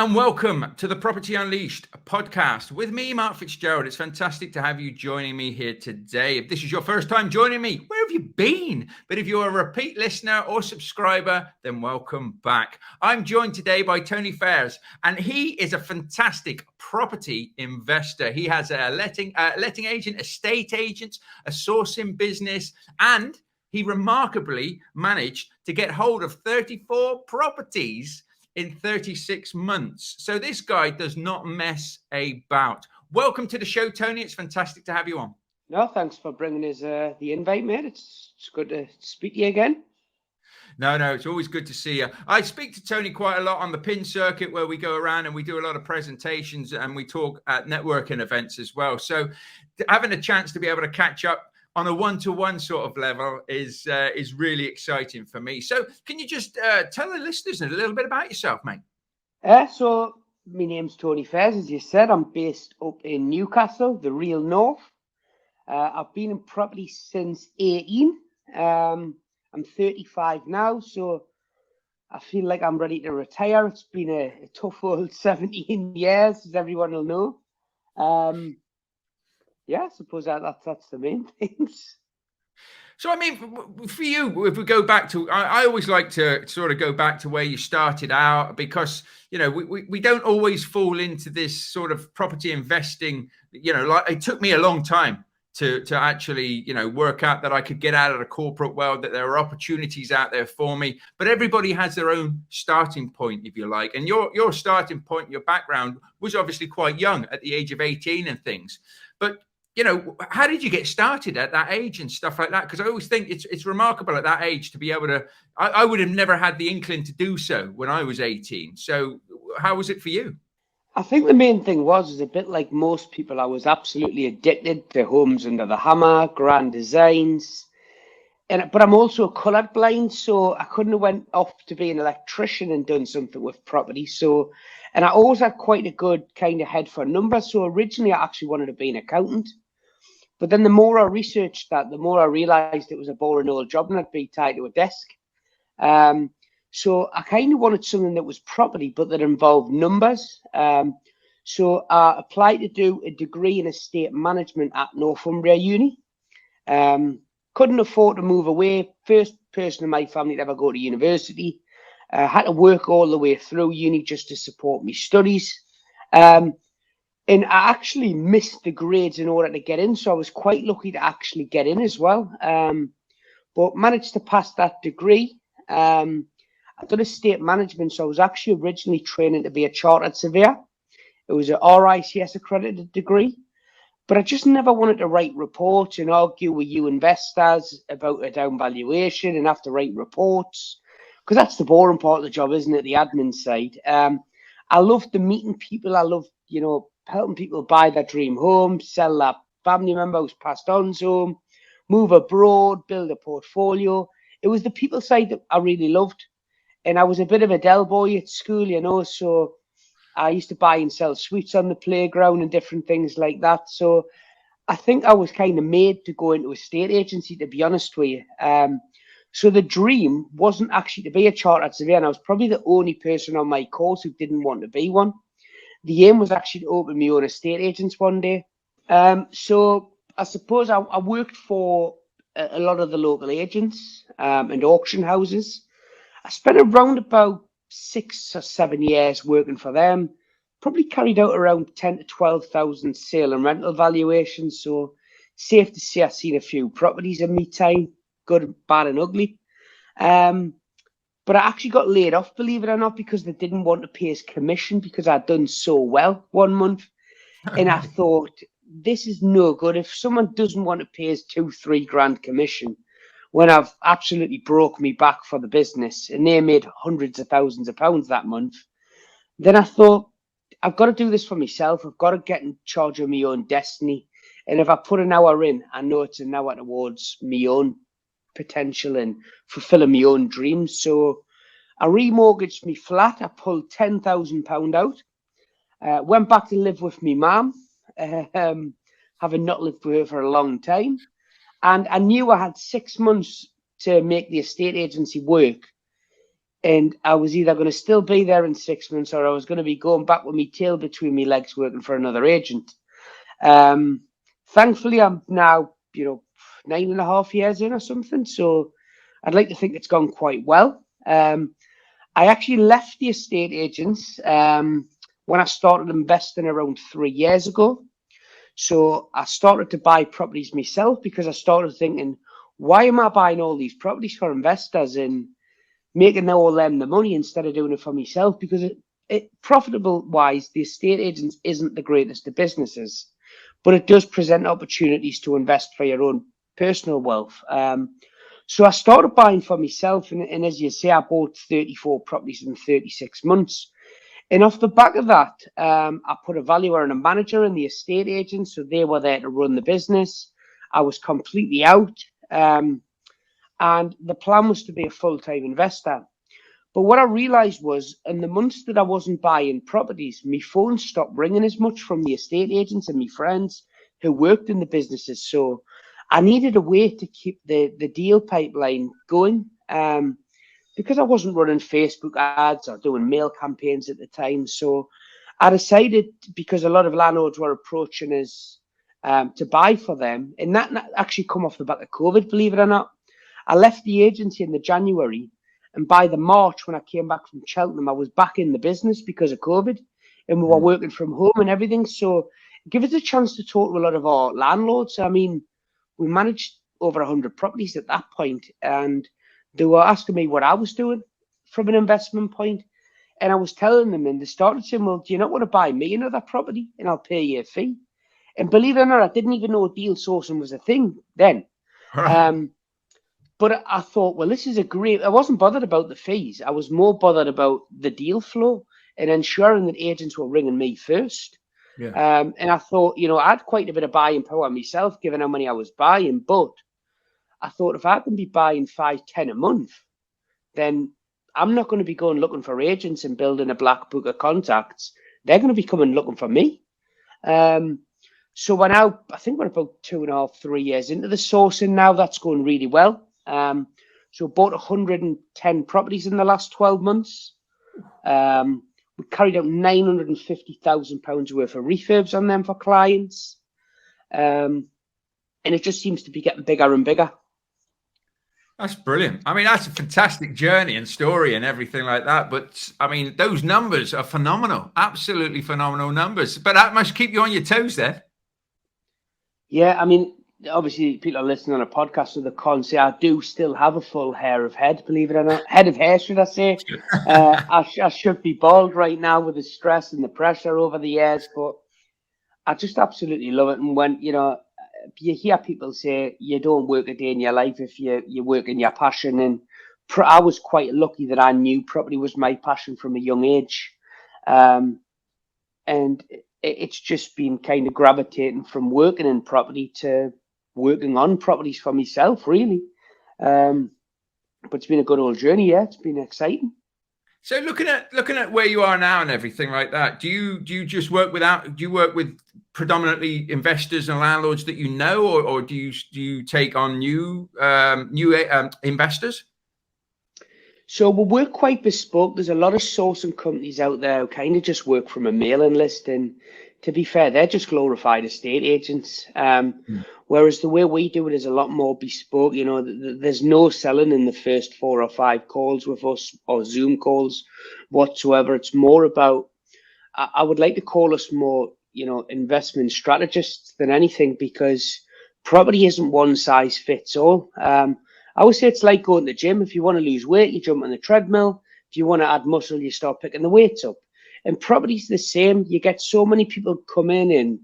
And welcome to the Property Unleashed podcast with me, Mark Fitzgerald. It's fantastic to have you joining me here today. If this is your first time joining me, where have you been? But if you're a repeat listener or subscriber, then welcome back. I'm joined today by Tony Fairs, and he is a fantastic property investor. He has a letting agent, estate agent, a sourcing business, and he remarkably managed to get hold of 34 properties in 36 months. So this guy does not mess about. Welcome to the show, Tony. It's fantastic to have you on. No, thanks for bringing us the invite, mate. It's good to speak to you again. No, it's always good to see you. I speak to Tony quite a lot on the PIN circuit where we go around and we do a lot of presentations and we talk at networking events as well. So having a chance to be able to catch up on a one-to-one sort of level is really exciting for me. So can you just tell the listeners a little bit about yourself, mate? So my name's Tony Fairs, as you said. I'm based up in Newcastle, the real north. I've been in property since 18. I'm 35 now, so I feel like I'm ready to retire. It's been a tough old 17 years, as everyone will know. Yeah, I suppose that's the main things. So, I mean, for you, if we go back to, I always like to sort of go back to where you started out because, you know, we don't always fall into this sort of property investing, you know, like it took me a long time to actually, you know, work out that I could get out of the corporate world, that there are opportunities out there for me. But everybody has their own starting point, if you like. And your starting point, your background was obviously quite young at the age of 18 and things. But you know, how did you get started at that age and stuff like that? Because I always think it's remarkable at that age to be able to, I would have never had the inkling to do so when I was 18. So how was it for you? I think the main thing was a bit like most people, I was absolutely addicted to homes under the hammer, grand designs. But I'm also colourblind, so I couldn't have went off to be an electrician and done something with property. So, and I always had quite a good kind of head for numbers. So originally I actually wanted to be an accountant. But then the more I researched that, the more I realised it was a boring old job and I'd be tied to a desk. So I kind of wanted something that was property, but that involved numbers. So I applied to do a degree in estate management at Northumbria Uni. Couldn't afford to move away. First person in my family to ever go to university. Had to work all the way through uni just to support my studies. And I actually missed the grades in order to get in, so I was quite lucky to actually get in as well. But managed to pass that degree. I've done estate management, so I was actually originally training to be a chartered surveyor. It was an RICS accredited degree. But I just never wanted to write reports and argue with you investors about a down valuation and have to write reports. Because that's the boring part of the job, isn't it? The admin side. I loved the meeting people. I loved, you know, helping people buy their dream home, sell that family member who's passed on home, move abroad, build a portfolio. It was the people side that I really loved. And I was a bit of a Del boy at school, you know, so I used to buy and sell sweets on the playground and different things like that. So I think I was kind of made to go into a state agency, to be honest with you. So the dream wasn't actually to be a chartered surveyor, and I was probably the only person on my course who didn't want to be one. The aim was actually to open my own estate agents one day. So I suppose I worked for a lot of the local agents and auction houses. I spent around about 6 or 7 years working for them. Probably carried out around 10 to 12,000 sale and rental valuations. So safe to say I've seen a few properties in my time, good, bad and ugly. But I actually got laid off, believe it or not, because they didn't want to pay us commission because I'd done so well one month. And I thought, this is no good. If someone doesn't want to pay us $2-3 grand commission when I've absolutely broke me back for the business and they made hundreds of thousands of pounds that month, then I thought, I've got to do this for myself. I've got to get in charge of my own destiny. And if I put an hour in, I know it's an hour towards my own potential and fulfilling my own dreams. So I remortgaged my flat. I pulled £10,000 out. Went back to live with my mum, having not lived with her for a long time. And I knew I had 6 months to make the estate agency work. And I was either going to still be there in 6 months, or I was going to be going back with my tail between my legs working for another agent. Thankfully, I'm now, 9.5 years in or something. So I'd like to think it's gone quite well. I actually left the estate agents when I started investing around 3 years ago. So I started to buy properties myself because I started thinking, why am I buying all these properties for investors and making all them the money instead of doing it for myself? Because it profitable wise, the estate agents isn't the greatest of businesses, but it does present opportunities to invest for your own personal wealth. So I started buying for myself, and as you say, I bought 34 properties in 36 months. And off the back of that, I put a valuer and a manager in the estate agent, so they were there to run the business. I was completely out, and the plan was to be a full-time investor. But what I realised was, in the months that I wasn't buying properties, my phone stopped ringing as much from the estate agents and my friends who worked in the businesses. So I needed a way to keep the deal pipeline going. Because I wasn't running Facebook ads or doing mail campaigns at the time. So I decided, because a lot of landlords were approaching us to buy for them, and that actually come off the back of COVID, believe it or not. I left the agency in the January, and by the March, when I came back from Cheltenham, I was back in the business because of COVID, and we were working from home and everything. So give us a chance to talk to a lot of our landlords. I mean, we managed over 100 properties at that point, and they were asking me what I was doing from an investment point. And I was telling them, and they started saying, well, do you not want to buy me another property and I'll pay you a fee? And believe it or not, I didn't even know deal sourcing was a thing then. Right. But I thought, well, this is a great, I wasn't bothered about the fees. I was more bothered about the deal flow and ensuring that agents were ringing me first. Yeah. And I thought, I had quite a bit of buying power myself, given how many I was buying. But I thought, if I can be buying 5, 10 a month, then I'm not going to be going looking for agents and building a black book of contacts. They're going to be coming looking for me. So we're now, I think we're about 2.5, 3 years into the sourcing now. That's going really well. So bought 110 properties in the last 12 months. We carried out £950,000 worth of refurbs on them for clients. And it just seems to be getting bigger and bigger. That's brilliant. I mean, that's a fantastic journey and story and everything like that. But I mean, those numbers are phenomenal, absolutely phenomenal numbers. But that must keep you on your toes then. Yeah, I mean, obviously people are listening on a podcast, so they can't say I do still have a full hair of head, believe it or not. Head of hair, should I say. I should be bald right now with the stress and the pressure over the years, but I just absolutely love it. And when, you hear people say you don't work a day in your life if you work in your passion. And I was quite lucky that I knew property was my passion from a young age. And it's just been kind of gravitating from working in property to working on properties for myself, really. But it's been a good old journey. Yeah, it's been exciting. So looking at where you are now and everything like that, do you just work with predominantly investors and landlords that you know, or do you take on new investors? So we work quite bespoke. There's a lot of sourcing companies out there who kind of just work from a mailing list, and to be fair, they're just glorified estate agents. Whereas the way we do it is a lot more bespoke. There's no selling in the first 4 or 5 calls with us or Zoom calls whatsoever. It's more about, I would like to call us more, investment strategists than anything, because property isn't one size fits all. I always say it's like going to the gym. If you want to lose weight, you jump on the treadmill. If you want to add muscle, you start picking the weights up. And property's the same. You get so many people come in and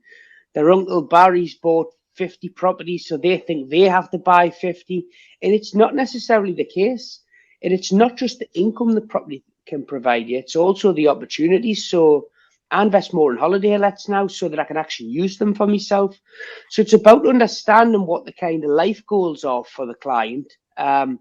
their Uncle Barry's bought 50 properties, so they think they have to buy 50. And it's not necessarily the case. And it's not just the income the property can provide you, it's also the opportunities. So I invest more in holiday lets now so that I can actually use them for myself. So it's about understanding what the kind of life goals are for the client, and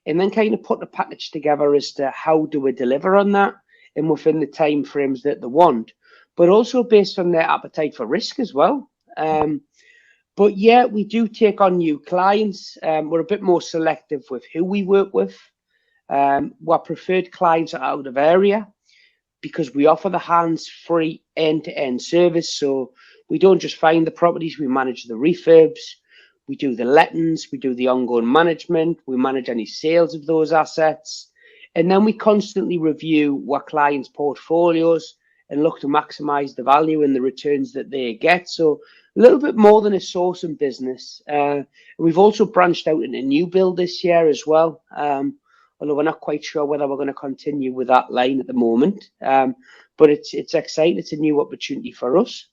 then kind of put a package together as to how do we deliver on that and within the time frames that they want, but also based on their appetite for risk as well. But yeah, we do take on new clients. We're a bit more selective with who we work with. Our preferred clients are out of area because we offer the hands-free end-to-end service. So we don't just find the properties, we manage the refurbs, we do the lettings, we do the ongoing management, we manage any sales of those assets. And then we constantly review our clients' portfolios and look to maximize the value and the returns that they get. So a little bit more than a sourcing business. We've also branched out into new build this year as well. Although we're not quite sure whether we're going to continue with that line at the moment. But it's exciting. It's a new opportunity for us.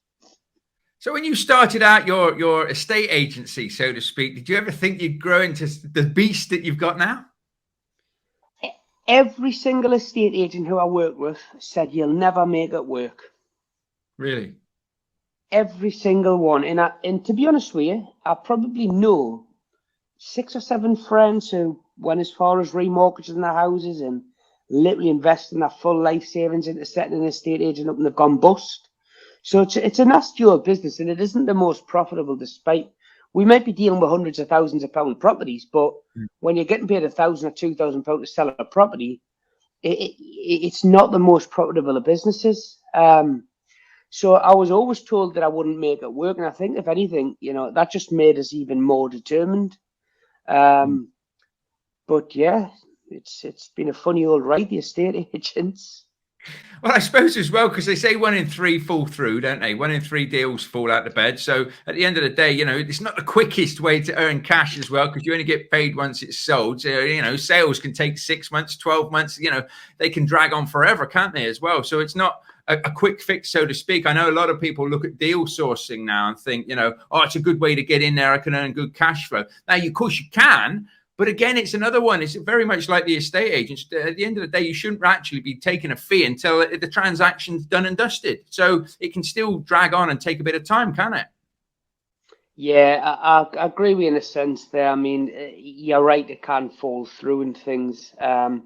So when you started out your estate agency, so to speak, did you ever think you'd grow into the beast that you've got now? Every single estate agent who I work with said you'll never make it work. Really? Every single one. And to be honest with you, I probably know 6 or 7 friends who went as far as remortgaging their houses and literally investing their full life savings into setting an estate agent up, and they've gone bust. So it's a nasty old business, and it isn't the most profitable, despite we might be dealing with hundreds of thousands of pound properties, but when you're getting paid £1,000 or £2,000 to sell a property, it's not the most profitable of businesses. So I was always told that I wouldn't make it work, and I think if anything, that just made us even more determined. But yeah, it's been a funny old ride, the estate agents. Well, I suppose as well, because they say 1 in 3 fall through, don't they? 1 in 3 deals fall out the bed. So at the end of the day, it's not the quickest way to earn cash as well, because you only get paid once it's sold. So, sales can take 6 months, 12 months. They can drag on forever, can't they, as well? So it's not a quick fix, so to speak. I know a lot of people look at deal sourcing now and think, it's a good way to get in there. I can earn good cash flow. Now, of course, you can. But again, it's another one. It's very much like the estate agents. At the end of the day, you shouldn't actually be taking a fee until the transaction's done and dusted. So it can still drag on and take a bit of time, can it? Yeah, I agree with you in a sense there. I mean, you're right, it can fall through and things. And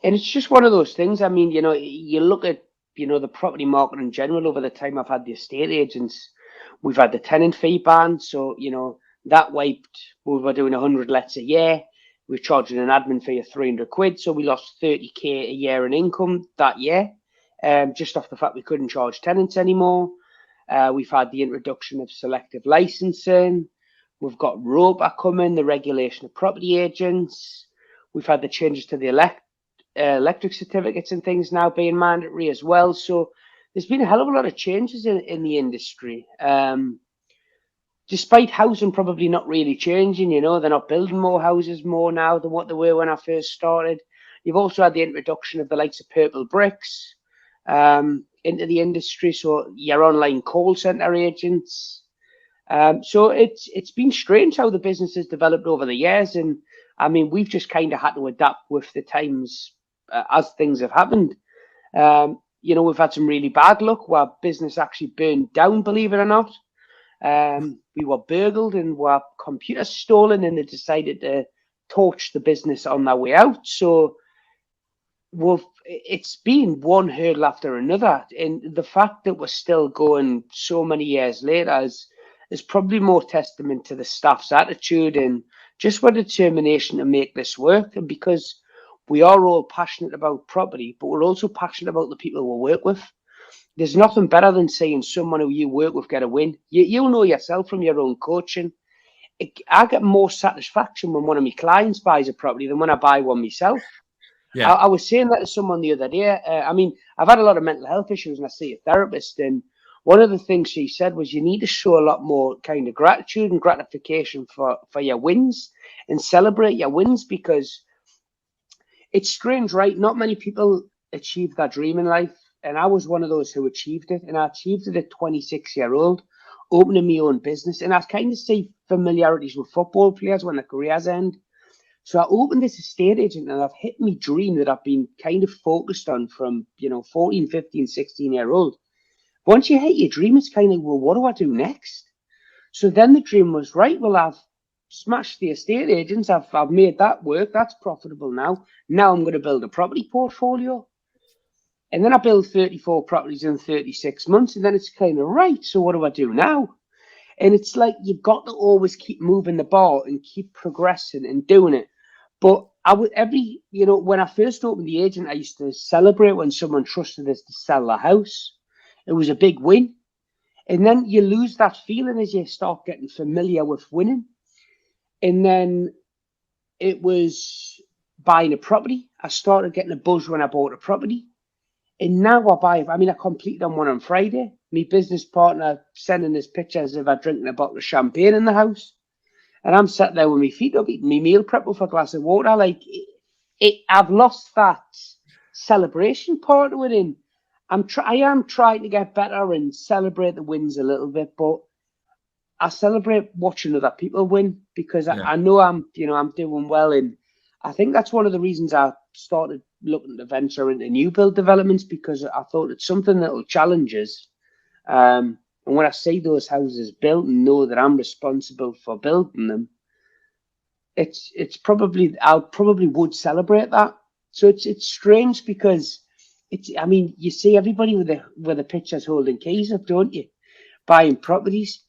it's just one of those things. I mean, you look at, the property market in general over the time I've had the estate agents. We've had the tenant fee ban. So, that wiped, we were doing 100 lets a year. We were charging an admin fee of £300. So we lost 30k a year in income that year, just off the fact we couldn't charge tenants anymore. We've had the introduction of selective licensing. We've got ROPA coming, the regulation of property agents. We've had the changes to the electric certificates and things now being mandatory as well. So there's been a hell of a lot of changes in the industry. Despite housing probably not really changing, they're not building more houses more now than what they were when I first started. You've also had the introduction of the likes of purple bricks into the industry, so your online call center agents. So it's been strange how the business has developed over the years, and I mean we've just kind of had to adapt with the times as things have happened. We've had some really bad luck where business actually burned down, believe it or not. We were burgled and our computers stolen, and they decided to torch the business on their way out. So it's been one hurdle after another, and the fact that we're still going so many years later is probably more testament to the staff's attitude and just our determination to make this work. And because we are all passionate about property, but we're also passionate about the people we work with. There's nothing better than seeing someone who you work with get a win. You'll know yourself from your own coaching. I get more satisfaction when one of my clients buys a property than when I buy one myself. Yeah. I was saying that to someone the other day. I mean, I've had a lot of mental health issues and I see a therapist. And one of the things she said was you need to show a lot more kind of gratitude and gratification for your wins and celebrate your wins, because it's strange, right? Not many people achieve their dream in life. And I was one of those who achieved it. And I achieved it at 26-year-old, opening my own business. And I kind of see familiarities with football players when their careers end. So I opened this estate agent and I've hit my dream that I've been kind of focused on from, 14, 15, 16-year-old. Once you hit your dream, it's kind of, well, what do I do next? So then the dream was, right, well, I've smashed the estate agents. I've made that work. That's profitable now. Now I'm going to build a property portfolio. And then I build 34 properties in 36 months. And then it's kind of, right, so what do I do now? And it's like you've got to always keep moving the ball and keep progressing and doing it. But I would when I first opened the agent, I used to celebrate when someone trusted us to sell their house. It was a big win. And then you lose that feeling as you start getting familiar with winning. And then it was buying a property. I started getting a buzz when I bought a property. And now I completed on one on Friday. My business partner sending us pictures of her drinking a bottle of champagne in the house. And I'm sat there with my feet up, eating my meal prep with a glass of water. I've lost that celebration part of it. And I am trying to get better and celebrate the wins a little bit, but I celebrate watching other people win because I know I'm doing well. And I think that's one of the reasons I started looking to venture into new build developments, because I thought it's something that will challenge us. And when I see those houses built and know that I'm responsible for building them, I probably would celebrate that. So it's strange because you see everybody with the pictures holding keys up, don't you? Buying properties.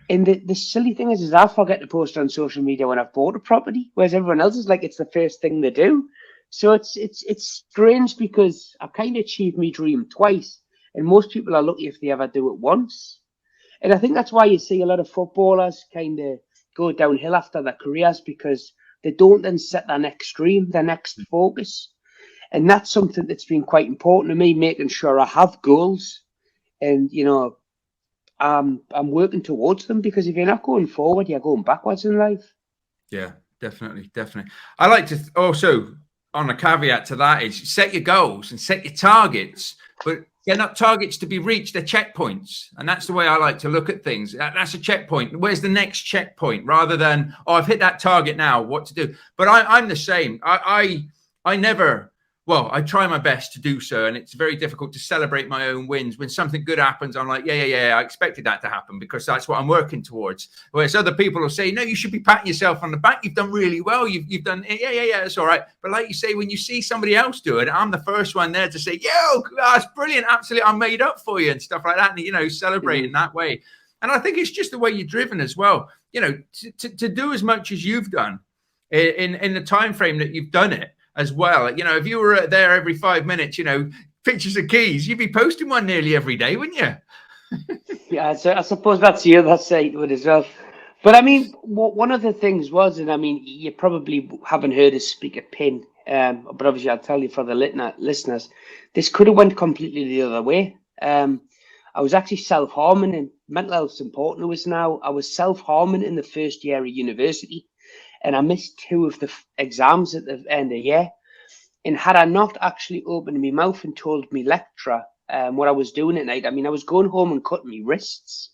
And the silly thing is I forget to post on social media when I've bought a property, whereas everyone else is like, it's the first thing they do. So it's strange because I've kind of achieved my dream twice, and most people are lucky if they ever do it once. And I think that's why you see a lot of footballers kind of go downhill after their careers, because they don't then set their next dream, their next focus. And that's something that's been quite important to me, making sure I have goals and, I'm working towards them, because if you're not going forward, you're going backwards in life. Yeah, definitely. I like to also, on a caveat to that, is set your goals and set your targets, but they're not targets to be reached, they're checkpoints. And that's the way I like to look at things. That's a checkpoint. Where's the next checkpoint? Rather than, I've hit that target now, what to do? But I'm the same. I never... Well, I try my best to do so, and it's very difficult to celebrate my own wins. When something good happens, I'm like, yeah, I expected that to happen because that's what I'm working towards. Whereas other people will say, no, you should be patting yourself on the back. You've done really well. You've done, yeah, it's all right. But like you say, when you see somebody else do it, I'm the first one there to say, yo, that's brilliant. Absolutely, I'm made up for you and stuff like that. And, celebrate in that way. And I think it's just the way you're driven as well. To do as much as you've done in the time frame that you've done it, as well. If you were there every 5 minutes, pictures of keys, you'd be posting one nearly every day, wouldn't you? Yeah, so I suppose that's the other side to it as well. But one of the things was, and you probably haven't heard us speak at PIN, but obviously I'll tell you for the listeners, this could have went completely the other way. I was actually self-harming, and mental health's important to us now. I was self-harming in the first year of university, and I missed 2 of the exams at the end of the year. And had I not actually opened my mouth and told me lecturer what I was doing at night, I was going home and cutting my wrists.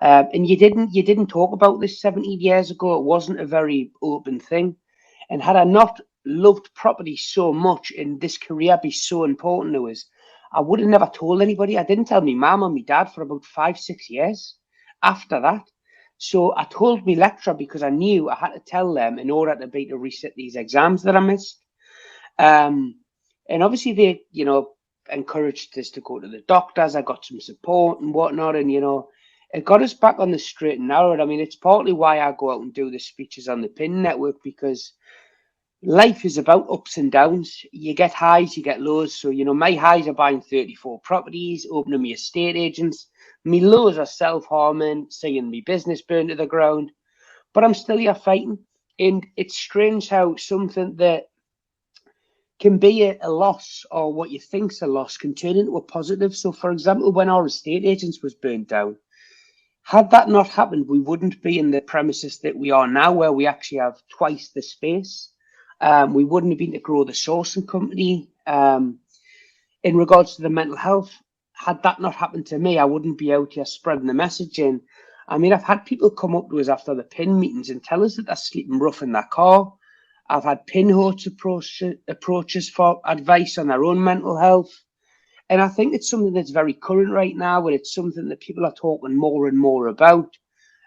And you didn't talk about this 17 years ago. It wasn't a very open thing. And had I not loved property so much and this career be so important to us, I would have never told anybody. I didn't tell my mum or my dad for about 5-6 years after that. So I told my lecturer because I knew I had to tell them in order to reset these exams that I missed. And obviously they, encouraged us to go to the doctors. I got some support and whatnot. And, it got us back on the straight and narrow. It's partly why I go out and do the speeches on the PIN network, because life is about ups and downs. You get highs, you get lows. So, my highs are buying 34 properties, opening me estate agents. My lows are self-harming, seeing me business burn to the ground. But I'm still here fighting. And it's strange how something that can be a loss, or what you think's a loss, can turn into a positive. So, for example, when our estate agents was burnt down, had that not happened, we wouldn't be in the premises that we are now, where we actually have twice the space. We wouldn't have been to grow the sourcing company. In regards to the mental health, had that not happened to me, I wouldn't be out here spreading the message. And I've had people come up to us after the PIN meetings and tell us that they're sleeping rough in their car. I've had PIN hosts approach us for advice on their own mental health. And I think it's something that's very current right now, and it's something that people are talking more and more about.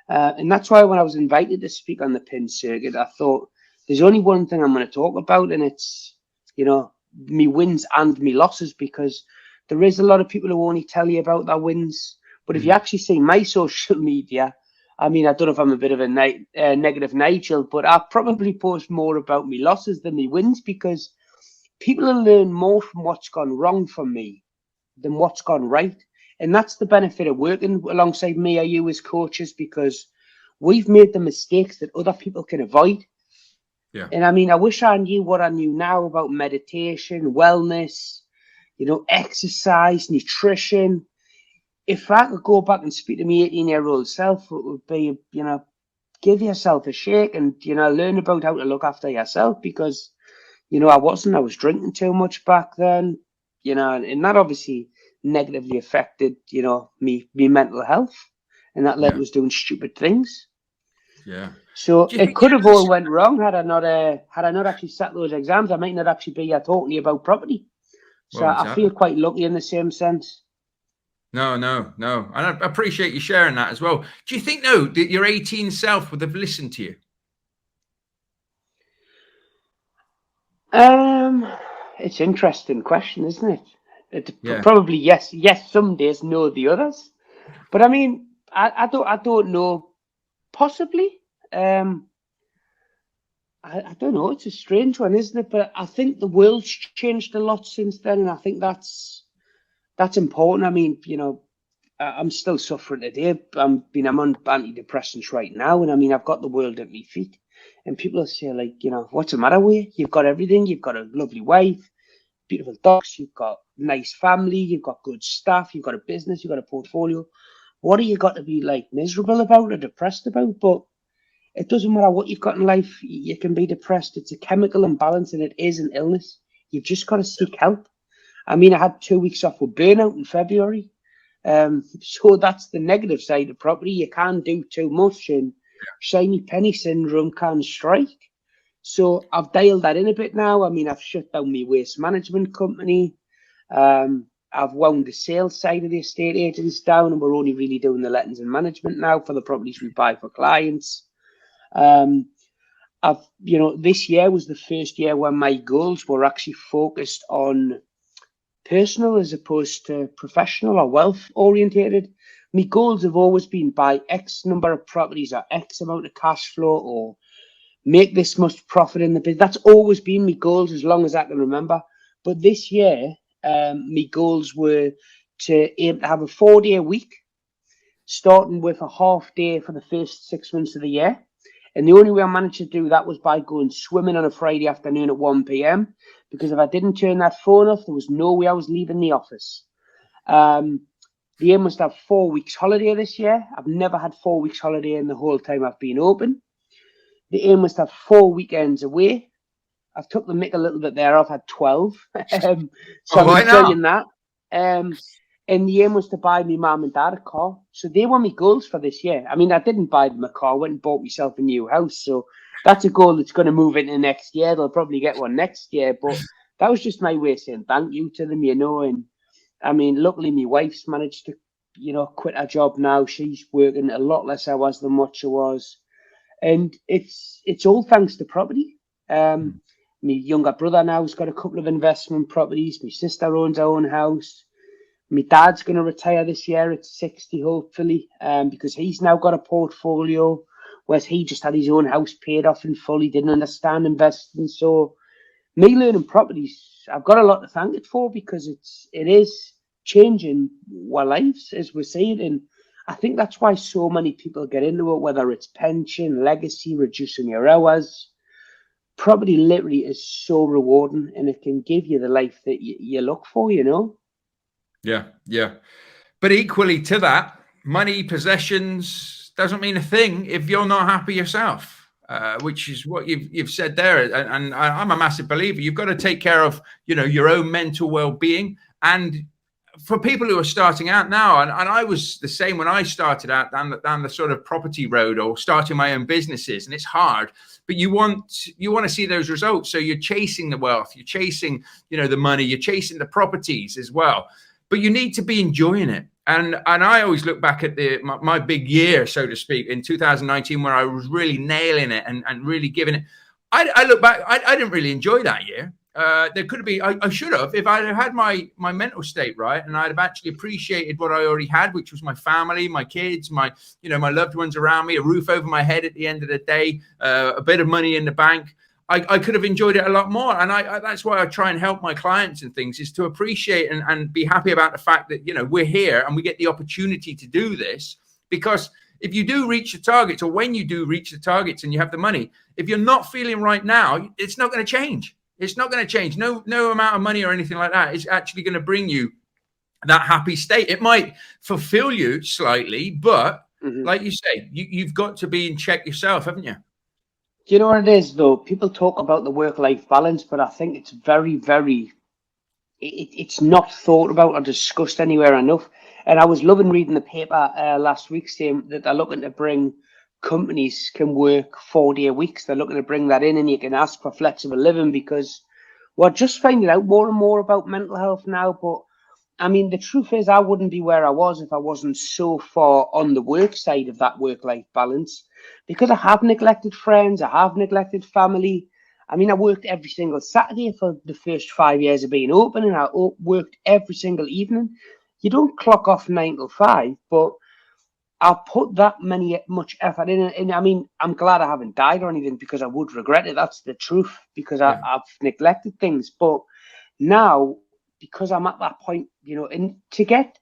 And that's why when I was invited to speak on the PIN circuit, I thought there's only one thing I'm going to talk about, and it's, me wins and me losses, because there is a lot of people who only tell you about their wins. But if you actually see my social media, I mean, I don't know if I'm a bit of a negative Nigel, but I probably post more about my losses than my wins, because people will learn more from what's gone wrong for me than what's gone right. And that's the benefit of working alongside me or you as coaches, because we've made the mistakes that other people can avoid. Yeah. And I mean, I wish I knew what I knew now about meditation, wellness, exercise, nutrition. If I could go back and speak to me 18-year-old self, it would be, give yourself a shake and, learn about how to look after yourself, because, I was drinking too much back then, and that obviously negatively affected, me mental health, and that led to us doing stupid things. Yeah. So Do you it think could have all went wrong had I not actually sat those exams. I might not actually be here talking to you about property. So Well, I feel quite lucky in the same sense. No. And I appreciate you sharing that as well. Do you think, though, that your 18 self would have listened to you? It's an interesting question, isn't it? Yeah. Probably yes. Yes, some days, no, the others. But I mean, I don't know. Possibly. I don't know. It's a strange one, isn't it? But I think the world's changed a lot since then, and I think that's important. I mean, I'm still suffering today. I'm on antidepressants right now, and I mean, I've got the world at my feet. And people will say, like, what's the matter with you? You've got everything. You've got a lovely wife, beautiful dogs. You've got nice family. You've got good staff. You've got a business. You've got a portfolio. What do you got to be like miserable about or depressed about? But it doesn't matter what you've got in life. You can be depressed. It's a chemical imbalance, and it is an illness. You've just got to seek help. I mean, I had 2 weeks off with burnout in February. So that's the negative side of property. You can't do too much, and shiny penny syndrome can strike. So I've dialed that in a bit now. I mean, I've shut down my waste management company. I've wound the sales side of the estate agents down, and we're only really doing the lettings and management now for the properties we buy for clients. This year was the first year when my goals were actually focused on personal as opposed to professional or wealth orientated. My goals have always been buy X number of properties or X amount of cash flow or make this much profit in the business. That's always been my goals as long as I can remember. But this year, my goals were to aim to have a 4-day week, starting with a half day for the first 6 months of the year. And the only way I managed to do that was by going swimming on a Friday afternoon at 1 p.m. Because if I didn't turn that phone off, there was no way I was leaving the office. The aim was to have 4 weeks holiday this year. I've never had 4 weeks holiday in the whole time I've been open. The aim was to have 4 weekends away. I've took the mick a little bit there. I've had 12. So I'm enjoying that. And the aim was to buy me mum and dad a car. So they were my goals for this year. I mean, I didn't buy them a car. I went and bought myself a new house. So that's a goal that's going to move into next year. They'll probably get one next year. But that was just my way of saying thank you to them, And I mean, luckily, my wife's managed to, quit her job now. She's working a lot less hours than what she was. And it's all thanks to property. My younger brother now has got a couple of investment properties. My sister owns her own house. My dad's going to retire this year at 60, hopefully, because he's now got a portfolio, whereas he just had his own house paid off in full. He didn't understand investing. So me learning properties, I've got a lot to thank it for, because it is changing our lives as we see it. And I think that's why so many people get into it, whether it's pension, legacy, reducing your hours. Property literally is so rewarding, and it can give you the life that you look for, Yeah. But equally to that, money, possessions doesn't mean a thing if you're not happy yourself, which is what you've said there. And I'm a massive believer. You've got to take care of, your own mental well-being. And for people who are starting out now, and I was the same when I started out down the sort of property road or starting my own businesses, and it's hard, but you want to see those results. So you're chasing the wealth, you're chasing, the money, you're chasing the properties as well. But you need to be enjoying it. And I always look back at my big year, so to speak, in 2019, where I was really nailing it and really giving it. I look back, I didn't really enjoy that year. there could have been, I should have, if I'd have had my mental state right, and I'd have actually appreciated what I already had, which was my family, my kids, my loved ones around me, a roof over my head at the end of the day, a bit of money in the bank. I could have enjoyed it a lot more. And that's why I try and help my clients and things, is to appreciate and be happy about the fact that, we're here and we get the opportunity to do this. Because if you do reach the targets, or when you do reach the targets and you have the money, if you're not feeling right now, it's not going to change. It's not going to change. No amount of money or anything like that is actually going to bring you that happy state. It might fulfill you slightly, but like you say, you've got to be in check yourself, haven't you? Do you know what it is, though? People talk about the work-life balance, but I think it's very, very... It's not thought about or discussed anywhere enough. And I was loving reading the paper last week saying that they're looking to bring... companies can work 4-day weeks. They're looking to bring that in, and you can ask for flexible living, because we're just finding out more and more about mental health now. But I mean, the truth is, I wouldn't be where I was if I wasn't so far on the work side of that work-life balance, because I have neglected friends, I have neglected family. I mean, I worked every single Saturday for the first 5 years of being open, and I worked every single evening. You don't clock off 9 till 5, but I put that much effort in. And I mean, I'm glad I haven't died or anything, because I would regret it. That's the truth, because I've neglected things. But now, because I'm at that point, and to get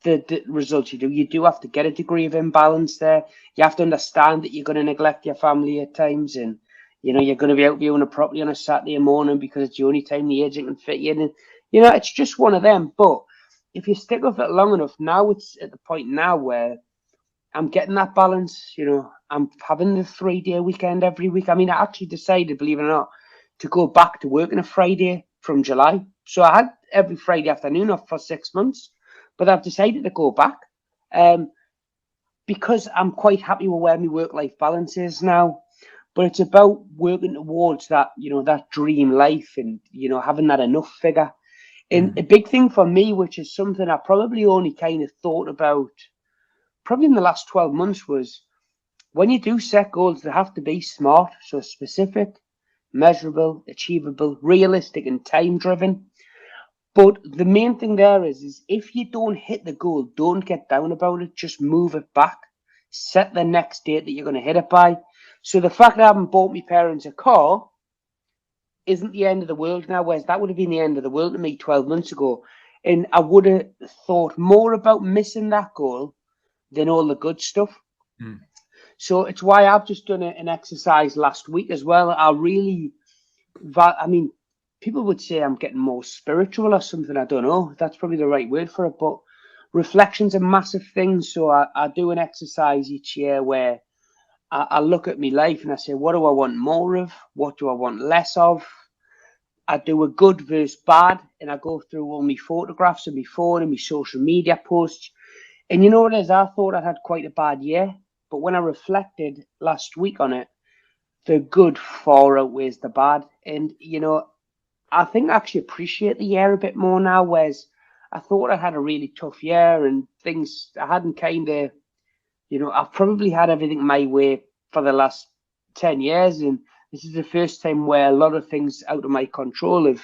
the results you do have to get a degree of imbalance there. You have to understand that you're going to neglect your family at times, and you're going to be out viewing a property on a Saturday morning because it's the only time the agent can fit you in. And it's just one of them. But if you stick with it long enough, now it's at the point now where I'm getting that balance. I'm having the 3-day weekend every week. I mean, I actually decided, believe it or not, to go back to working a Friday from July. So I had every Friday afternoon off for 6 months, but I've decided to go back because I'm quite happy with where my work-life balance is now. But it's about working towards that, that dream life, and, having that enough figure. And a big thing for me, which is something I probably only kind of thought about probably in the last 12 months, was when you do set goals, they have to be smart, so specific, measurable, achievable, realistic, and time-driven. But the main thing there is if you don't hit the goal, don't get down about it. Just move it back. Set the next date that you're going to hit it by. So the fact that I haven't bought my parents a car isn't the end of the world now, whereas that would have been the end of the world to me 12 months ago. And I would have thought more about missing that goal than all the good stuff. So it's why I've just done an exercise last week as well. I mean, people would say I'm getting more spiritual or something. I don't know. That's probably the right word for it. But reflection's a massive thing. So I do an exercise each year where I look at my life and I say, what do I want more of? What do I want less of? I do a good versus bad, and I go through all my photographs on my phone and my social media posts. And you know what it is? I thought I had quite a bad year. But when I reflected last week on it, the good far outweighs the bad. And, I think I actually appreciate the year a bit more now, whereas I thought I had a really tough year and things I hadn't kind of, I've probably had everything my way for the last 10 years. And this is the first time where a lot of things out of my control have,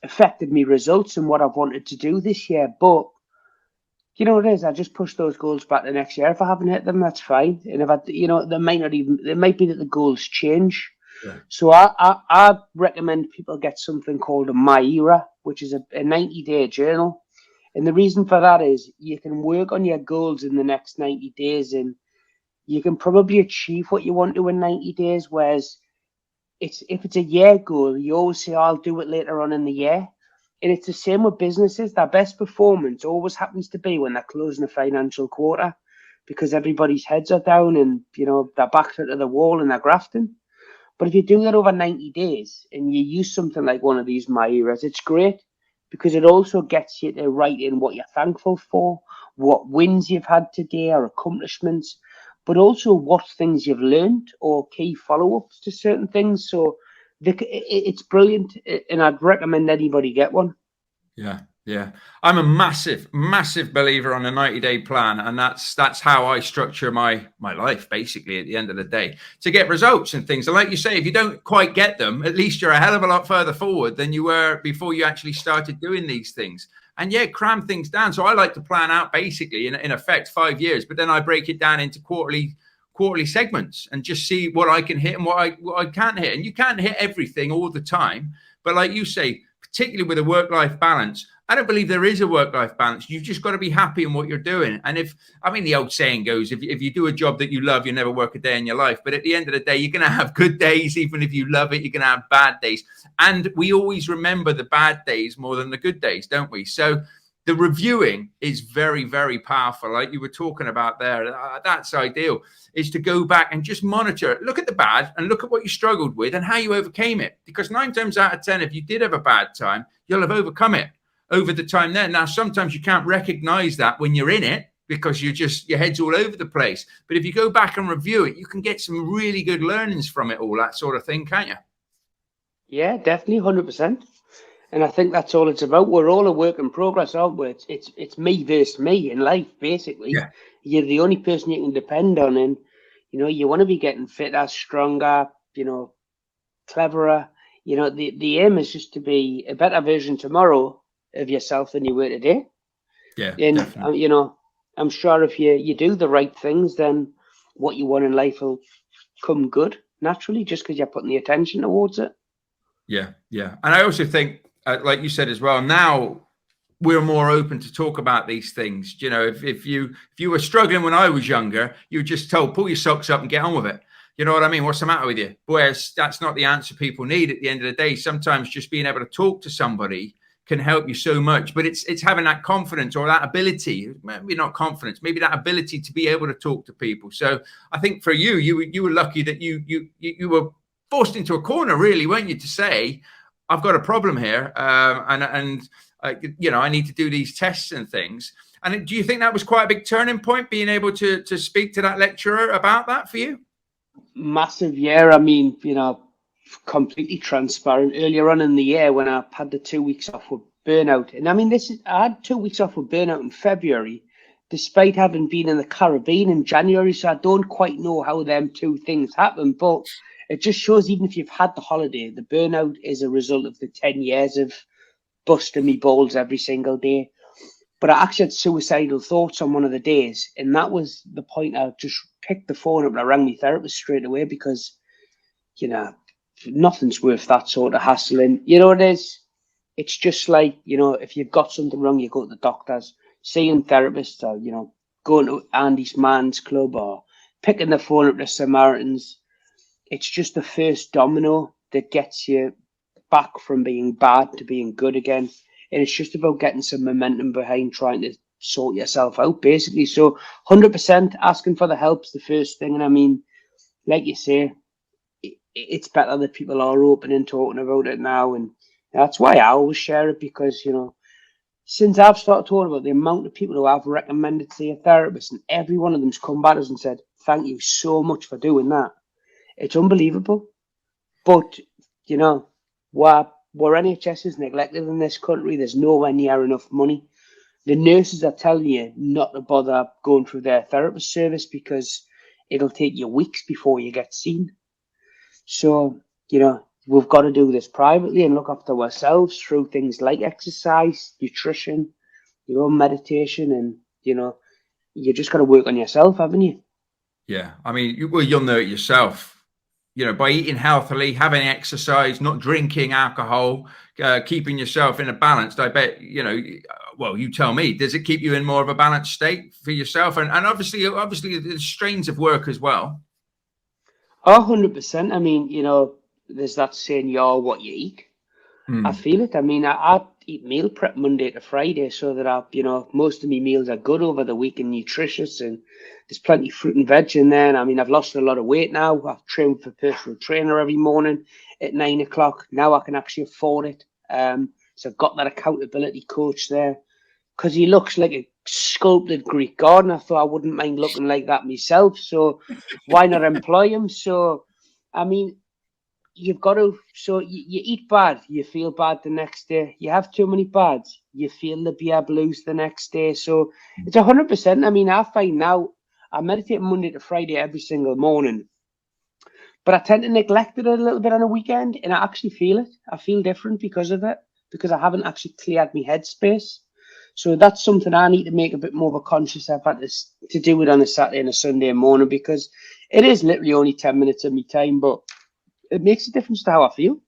affected me results and what I've wanted to do this year. But you know what it is? I just push those goals back to next year. If I haven't hit them, that's fine. And if there might be that the goals change. Yeah. So I recommend people get something called a My Era, which is a 90-day journal. And the reason for that is you can work on your goals in the next 90 days, and you can probably achieve what you want to in 90 days. Whereas if it's a year goal, you always say, I'll do it later on in the year. And it's the same with businesses. Their best performance always happens to be when they're closing a financial quarter, because everybody's heads are down and, their backs are to the wall and they're grafting. But if you do that over 90 days and you use something like one of these My Eras, it's great, because it also gets you to write in what you're thankful for, what wins you've had today or accomplishments, but also what things you've learned or key follow-ups to certain things. So it's brilliant, and I'd recommend anybody get one. Yeah, Yeah, I'm a massive believer on a 90-day plan, and that's how I structure my life basically. At the end of the day, to get results and things, and like you say, if you don't quite get them, at least you're a hell of a lot further forward than you were before you actually started doing these things. And yeah, cram things down. So I like to plan out basically in effect 5 years, but then I break it down into quarterly segments and just see what I can hit and what I can't hit. And you can't hit everything all the time, but like you say, particularly with a work-life balance, I don't believe there is a work-life balance. You've just got to be happy in what you're doing. And the old saying goes, if you do a job that you love, you never work a day in your life. But at the end of the day, you're going to have good days. Even if you love it, you're going to have bad days. And we always remember the bad days more than the good days, don't we? So the reviewing is very, very powerful. Like you were talking about there, that's ideal, is to go back and just monitor it. Look at the bad and look at what you struggled with and how you overcame it. Because 9 times out of 10, if you did have a bad time, you'll have overcome it over the time there. Now, sometimes you can't recognize that when you're in it because your head's all over the place. But if you go back and review it, you can get some really good learnings from it all, that sort of thing, can't you? Yeah, definitely, 100%. And I think that's all it's about. We're all a work in progress, aren't we? It's me versus me in life, basically. Yeah. You're the only person you can depend on, and you want to be getting fitter, stronger, cleverer. The aim is just to be a better version tomorrow of yourself than you were today. Yeah, And definitely. I'm sure if you do the right things, then what you want in life will come good naturally, just because you're putting the attention towards it. Yeah, yeah. And I also think, like you said as well, now we're more open to talk about these things. If you were struggling when I was younger, you were just told, pull your socks up and get on with it. You know what I mean? What's the matter with you? Whereas that's not the answer people need at the end of the day. Sometimes just being able to talk to somebody can help you so much, but it's having that confidence or that ability, maybe not confidence, maybe that ability to be able to talk to people. So I think for you were lucky that you were forced into a corner, really, weren't you, to say, I've got a problem here, and I need to do these tests and things. And do you think that was quite a big turning point, being able to speak to that lecturer about that for you? Massive, yeah. I mean, completely transparent. Earlier on in the year, when I had the 2 weeks off with burnout, and I mean, I had 2 weeks off with burnout in February, despite having been in the Caribbean in January. So I don't quite know how them two things happen, but it just shows even if you've had the holiday, the burnout is a result of the 10 years of busting me balls every single day. But I actually had suicidal thoughts on one of the days, and that was the point. I just picked the phone up and I rang my therapist straight away because, nothing's worth that sort of hassling. It is. It's just like, if you've got something wrong, you go to the doctors, seeing therapists, or, going to Andy's Man's Club or picking the phone up to Samaritans. It's just the first domino that gets you back from being bad to being good again. And it's just about getting some momentum behind trying to sort yourself out, basically. So 100% asking for the help's the first thing. And I mean, like you say, it's better that people are open and talking about it now. And that's why I always share it, because, since I've started talking about the amount of people who I've recommended to a therapist, and every one of them's come back and said, thank you so much for doing that. It's unbelievable. But, where NHS is neglected in this country, there's nowhere near enough money. The nurses are telling you not to bother going through their therapist service because it'll take you weeks before you get seen. So, we've got to do this privately and look after ourselves through things like exercise, nutrition, meditation, and, you just got to work on yourself, haven't you? Yeah. I mean, you'll know it yourself. By eating healthily, having exercise, not drinking alcohol, keeping yourself in a balanced, I bet, well, you tell me, does it keep you in more of a balanced state for yourself? And obviously the strains of work as well. 100%. I mean, there's that saying, you're what you eat. I feel it. I mean, I eat meal prep Monday to Friday so that most of my meals are good over the week and nutritious, and there's plenty of fruit and veg in there. And I mean, I've lost a lot of weight now. I've trained with a personal trainer every morning at 9 o'clock. Now I can actually afford it. So I've got that accountability coach there because he looks like a sculpted Greek god. And I thought I wouldn't mind looking like that myself. So why not employ him? So, I mean, you've got to, so you eat bad, you feel bad the next day. You have too many bads, you feel the beer blues the next day. So it's 100%. I mean, I find now I meditate Monday to Friday every single morning, but I tend to neglect it a little bit on a weekend, and I actually feel it. I feel different because of it, because I haven't actually cleared my headspace. So that's something I need to make a bit more of a conscious effort to do it on a Saturday and a Sunday morning, because it is literally only 10 minutes of my time, but it makes a difference to how I feel.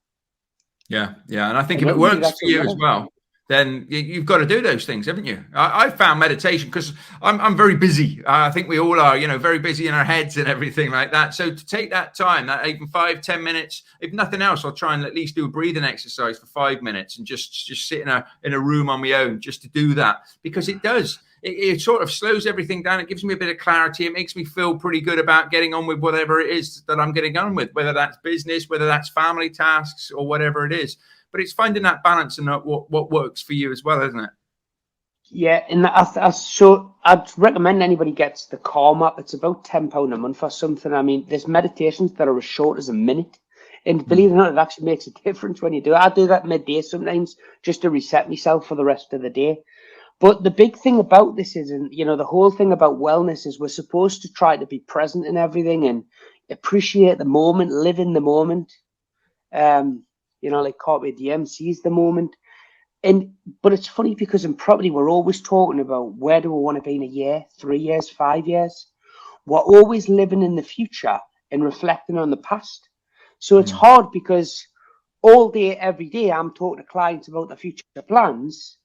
Yeah. And I think And if it works that's for you as well, then you've got to do those things, haven't you? I found meditation, because I'm very busy. I think we all are, very busy in our heads and everything like that. So to take that time, that even 5-10 minutes, if nothing else, I'll try and at least do a breathing exercise for 5 minutes and just sit in a room on my own just to do that, because it does. It sort of slows everything down. It gives me a bit of clarity. It makes me feel pretty good about getting on with whatever it is that I'm getting on with, whether that's business, whether that's family tasks, or whatever it is. But it's finding that balance and what works for you as well, isn't it? Yeah, and so I'd recommend anybody gets the Calm app. It's about £10 a month or something. I mean, there's meditations that are as short as a minute. And believe it or not, it actually makes a difference when you do it. I do that midday sometimes just to reset myself for the rest of the day. But the big thing about this is, and the whole thing about wellness is, we're supposed to try to be present in everything and appreciate the moment, live in the moment. Like Carpe Diem, seize the moment. But it's funny, because in property, we're always talking about where do we want to be in a year, 3 years, 5 years. We're always living in the future and reflecting on the past. So it's hard, because all day, every day, I'm talking to clients about the future plans.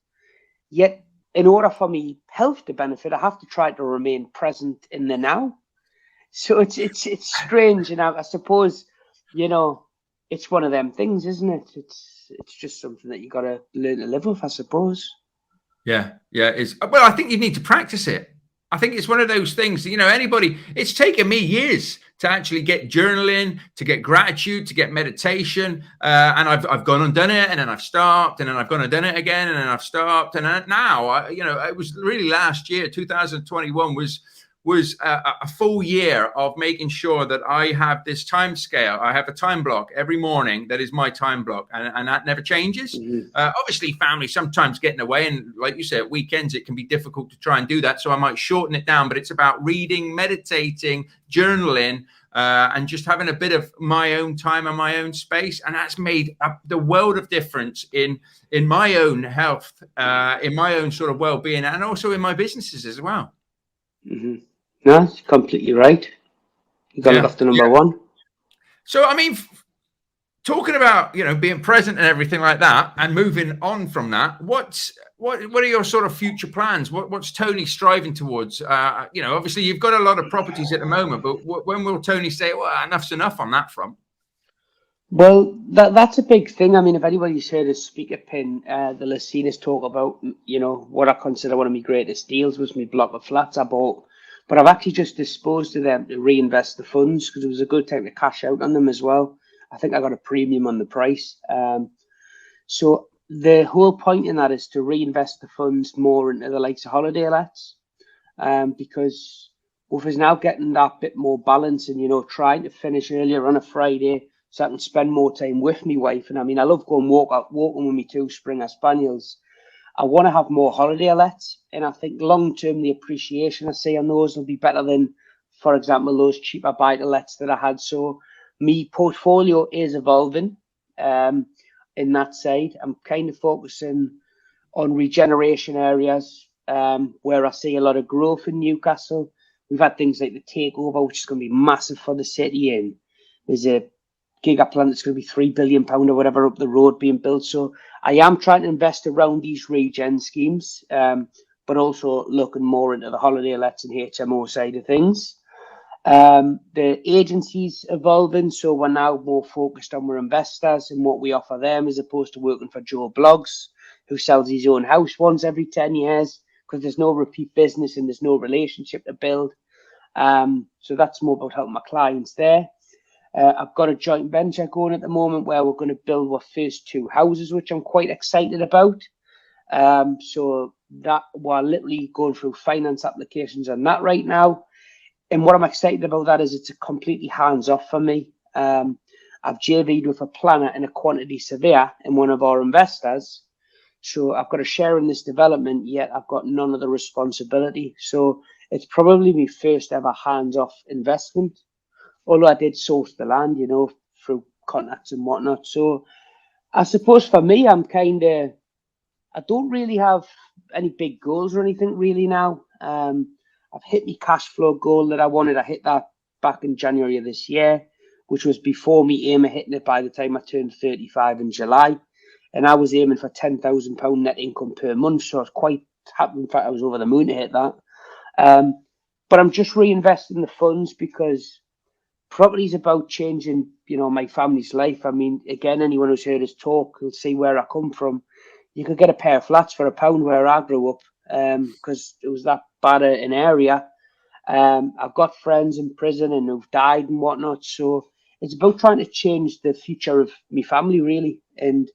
Yet, in order for me health to benefit, I have to try to remain present in the now. So it's strange, and I suppose, it's one of them things, isn't it? It's just something that you got to learn to live with, I suppose. Yeah. Well, I think you need to practice it. I think it's one of those things, anybody, it's taken me years to actually get journaling, to get gratitude, to get meditation. And I've gone and done it, and then I've stopped, and then I've gone and done it again, and then I've stopped. And now, it was really last year, 2021 was a full year of making sure that I have this time scale. I have a time block every morning that is my time block, and that never changes. Obviously, family sometimes get in the way, and like you said, at weekends it can be difficult to try and do that, so I might shorten it down. But it's about reading, meditating, journaling, and just having a bit of my own time and my own space, and that's made the world of difference in my own health, in my own sort of well-being, and also in my businesses as well. No, that's completely right. You got it off to number one. So, I mean, talking about, being present and everything like that, and moving on from that, what are your sort of future plans? What's Tony striving towards? Obviously you've got a lot of properties at the moment, but when will Tony say, well, enough's enough on that front? Well, that's a big thing. I mean, if anybody's heard of Speaker Pin, they'll have seen us talk about, what I consider one of my greatest deals was my block of flats I bought. But I've actually just disposed of them to reinvest the funds, because it was a good time to cash out on them as well. I think I got a premium on the price. So the whole point in that is to reinvest the funds more into the likes of holiday lets, because with us now getting that bit more balance and, trying to finish earlier on a Friday so I can spend more time with my wife. And I mean, I love going walking with my 2 Springer Spaniels. I want to have more holiday lets, and I think long term the appreciation I see on those will be better than, for example, those cheaper buy-to-lets that I had. So my portfolio is evolving in that side. I'm kind of focusing on regeneration areas where I see a lot of growth in Newcastle. We've had things like the takeover, which is going to be massive for the city, and there's a giga plant that's going to be £3 billion or whatever up the road being built. So I am trying to invest around these regen schemes, but also looking more into the holiday lets and HMO side of things. The agency's evolving, so we're now more focused on our investors and what we offer them, as opposed to working for Joe Bloggs, who sells his own house once every 10 years, because there's no repeat business and there's no relationship to build. So that's more about helping my clients there. I've got a joint venture going at the moment where we're going to build our first 2 houses, which I'm quite excited about. So that we're literally going through finance applications on that right now. And what I'm excited about that is it's a completely hands-off for me. I've JV'd with a planner and a quantity surveyor and one of our investors. So I've got a share in this development, yet I've got none of the responsibility. So it's probably my first ever hands-off investment. Although I did source the land, through contacts and whatnot. So I suppose for me, I don't really have any big goals or anything really now. I've hit my cash flow goal that I wanted. I hit that back in January of this year, which was before me aim of hitting it by the time I turned 35 in July. And I was aiming for £10,000 net income per month. So I was quite happy. In fact, I was over the moon to hit that. But I'm just reinvesting the funds because property is about changing, my family's life. I mean, again, anyone who's heard us talk will see where I come from. You could get a pair of flats for £1 where I grew up because it was that bad an area. I've got friends in prison and who've died and whatnot. So it's about trying to change the future of my family, really. And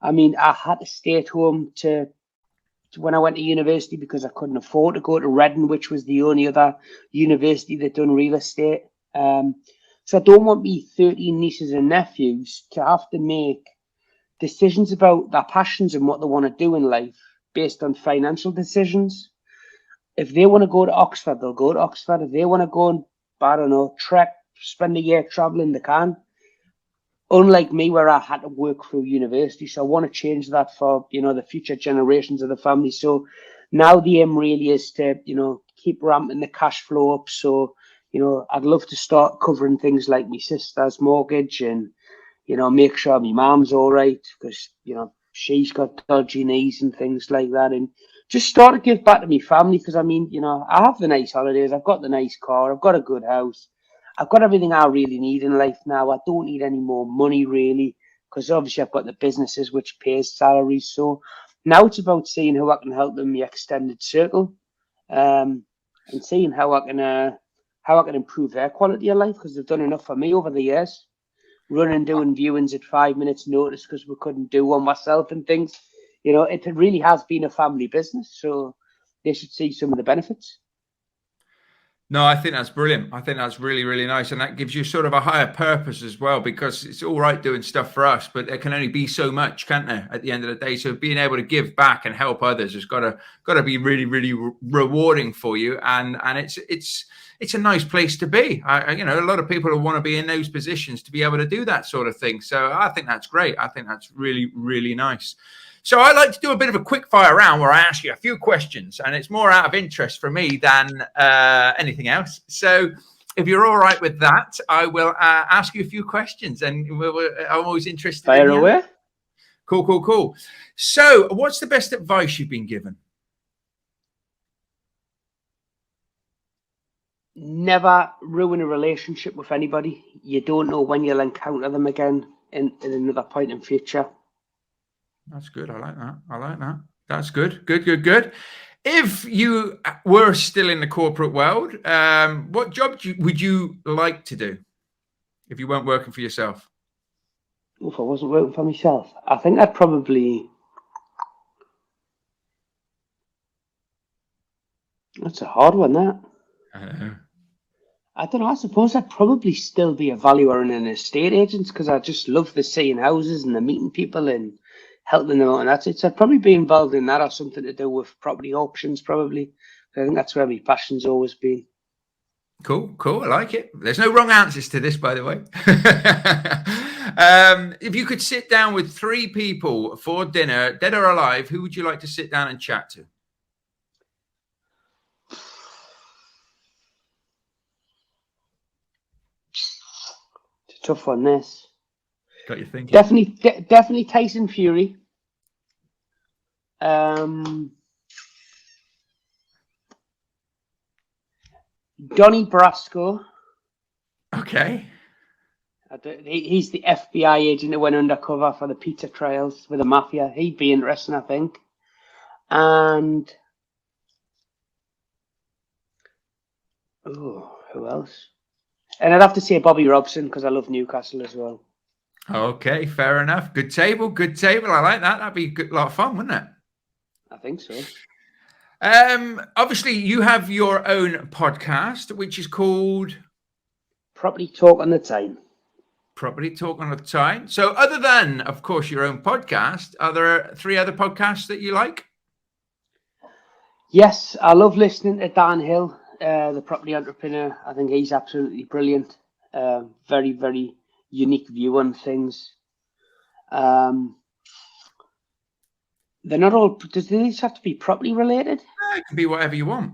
I mean, I had to stay at home to when I went to university because I couldn't afford to go to Reading, which was the only other university that done real estate. So I don't want me 13 nieces and nephews to have to make decisions about their passions and what they want to do in life based on financial decisions. If they want to go to Oxford, they'll go to Oxford. If they want to go and, I don't know, trek, spend a year traveling, they can. Unlike me, where I had to work through university. So I want to change that for, the future generations of the family. So now the aim really is to, keep ramping the cash flow up. So, I'd love to start covering things like my sister's mortgage and, make sure my mom's all right because, she's got dodgy knees and things like that. And just start to give back to my family because, I mean, I have the nice holidays. I've got the nice car. I've got a good house. I've got everything I really need in life now. I don't need any more money, really, because obviously I've got the businesses which pays salaries. So now it's about seeing how I can help them in the extended circle and seeing how I can improve their quality of life because they've done enough for me over the years. Running and doing viewings at 5 minutes notice because we couldn't do one myself and things. It really has been a family business, so they should see some of the benefits. No, I think that's brilliant. I think that's really, really nice. And that gives you sort of a higher purpose as well, because it's all right doing stuff for us, but there can only be so much, can't there, at the end of the day? So being able to give back and help others has got to be really, really rewarding for you. And it's a nice place to be. A lot of people who want to be in those positions to be able to do that sort of thing. So I think that's great. I think that's really, really nice. So I like to do a bit of a quick fire round where I ask you a few questions, and it's more out of interest for me than anything else. So if you're all right with that, I will ask you a few questions, and I'm always interested. Fire away. Cool. So what's the best advice you've been given? Never ruin a relationship with anybody. You don't know when you'll encounter them again in another point in future. That's good. I like that. That's good. Good. If you were still in the corporate world, what job would you like to do if you weren't working for yourself? If I wasn't working for myself, I think I'd probably... That's a hard one, that. I don't know. I suppose I'd probably still be a valuer and an estate agent because I just love the seeing houses and the meeting people and helping them out, and that's it. So I'd probably be involved in that or something to do with property auctions, probably. I think that's where my passion's always been. Cool. I like it. There's no wrong answers to this, by the way. If you could sit down with 3 people for dinner, dead or alive, who would you like to sit down and chat to? It's a tough one, this. Got you thinking. Definitely Tyson Fury. Donnie Brasco. Okay. He's the FBI agent who went undercover for the pizza trials with the mafia. He'd be interesting, I think. And who else? And I'd have to say Bobby Robson because I love Newcastle as well. Okay, fair enough. Good table. I like that. That'd be a lot of fun, wouldn't it? I think so. Obviously, you have your own podcast, which is called Property Talk on the Time. Property Talk on the Time. So other than, of course, your own podcast, are there 3 other podcasts that you like? Yes, I love listening to Dan Hill, the property entrepreneur. I think he's absolutely brilliant. Very, very unique view on things. They're not all, does these have to be property related? It can be whatever you want.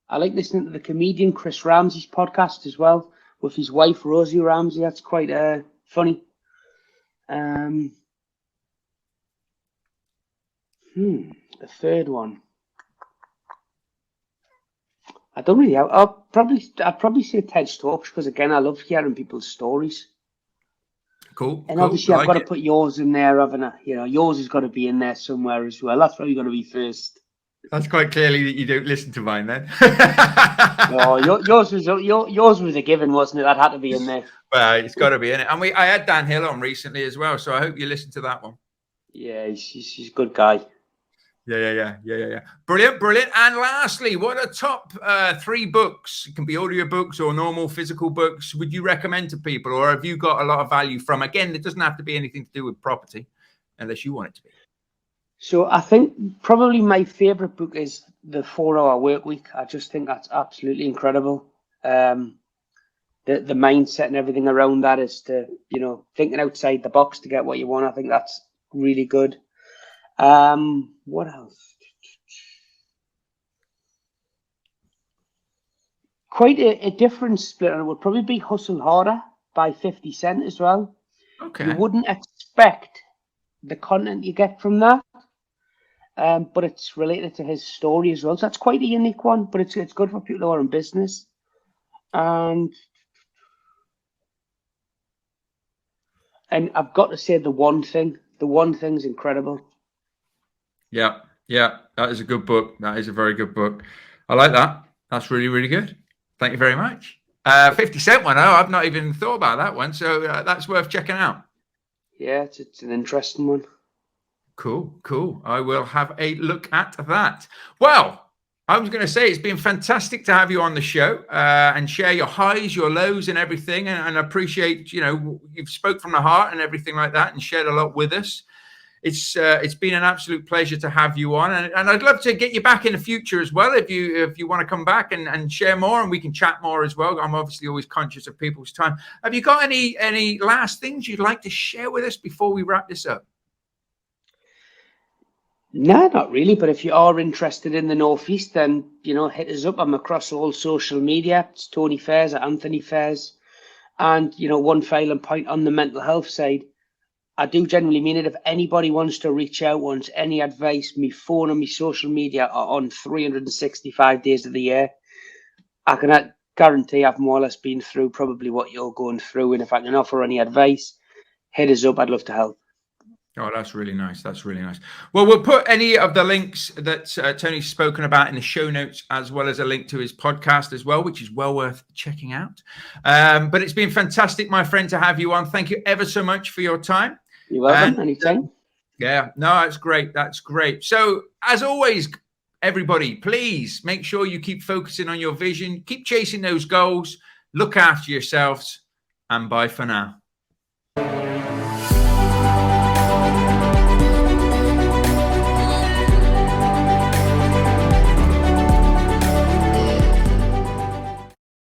I like listening to the comedian Chris Ramsey's podcast as well, with his wife Rosie Ramsey. That's quite funny. The third one. I don't really. I'd probably say Ted Stokes, because again, I love hearing people's stories. Cool. And obviously, I've got to put yours in there, haven't I? You know, yours has got to be in there somewhere as well. That's probably going to be first. That's quite clearly that you don't listen to mine, then. No, yours was a given, wasn't it? That had to be in there. Well, it's got to be in it. And I had Dan Hill on recently as well, so I hope you listen to that one. Yeah, he's a good guy. Yeah. Brilliant. And lastly, what are top 3 books? It can be audio books or normal physical books. Would you recommend to people, or have you got a lot of value from? Again, it doesn't have to be anything to do with property, unless you want it to be. So I think probably my favorite book is The 4-Hour Workweek. I just think that's absolutely incredible. The mindset and everything around that is to, thinking outside the box to get what you want. I think that's really good. What else? Quite a different split, and it would probably be Hustle Harder by 50 Cent as well. Okay. You wouldn't expect the content you get from that, but it's related to his story as well. So that's quite a unique one, but it's good for people who are in business. And I've got to say The One Thing's incredible. Yeah, that is a good book. That is a very good book. I like that. That's really, really good. Thank you very much. 50 Cent one. Oh, I've not even thought about that one. So that's worth checking out. Yeah, it's an interesting one. Cool. I will have a look at that. Well, I was going to say it's been fantastic to have you on the show and share your highs, your lows and everything. And I appreciate, you've spoke from the heart and everything like that and shared a lot with us. It's been an absolute pleasure to have you on, and I'd love to get you back in the future as well if you want to come back and share more, and we can chat more as well. I'm obviously always conscious of people's time. Have you got any last things you'd like to share with us before we wrap this up? No, not really. But if you are interested in the Northeast, then hit us up. I'm across all social media. It's Tony Fairs at Anthony Fairs, and one final point on the mental health side. I do genuinely mean it. If anybody wants to reach out, wants any advice, my phone and my social media are on 365 days of the year. I can guarantee I've more or less been through probably what you're going through. And if I can offer any advice, hit us up. I'd love to help. Oh, that's really nice. Well, we'll put any of the links that Tony's spoken about in the show notes, as well as a link to his podcast as well, which is well worth checking out. But it's been fantastic, my friend, to have you on. Thank you ever so much for your time. You're welcome. Anytime. Yeah, no, that's great. So as always, everybody, please make sure you keep focusing on your vision, keep chasing those goals, look after yourselves, and bye for now.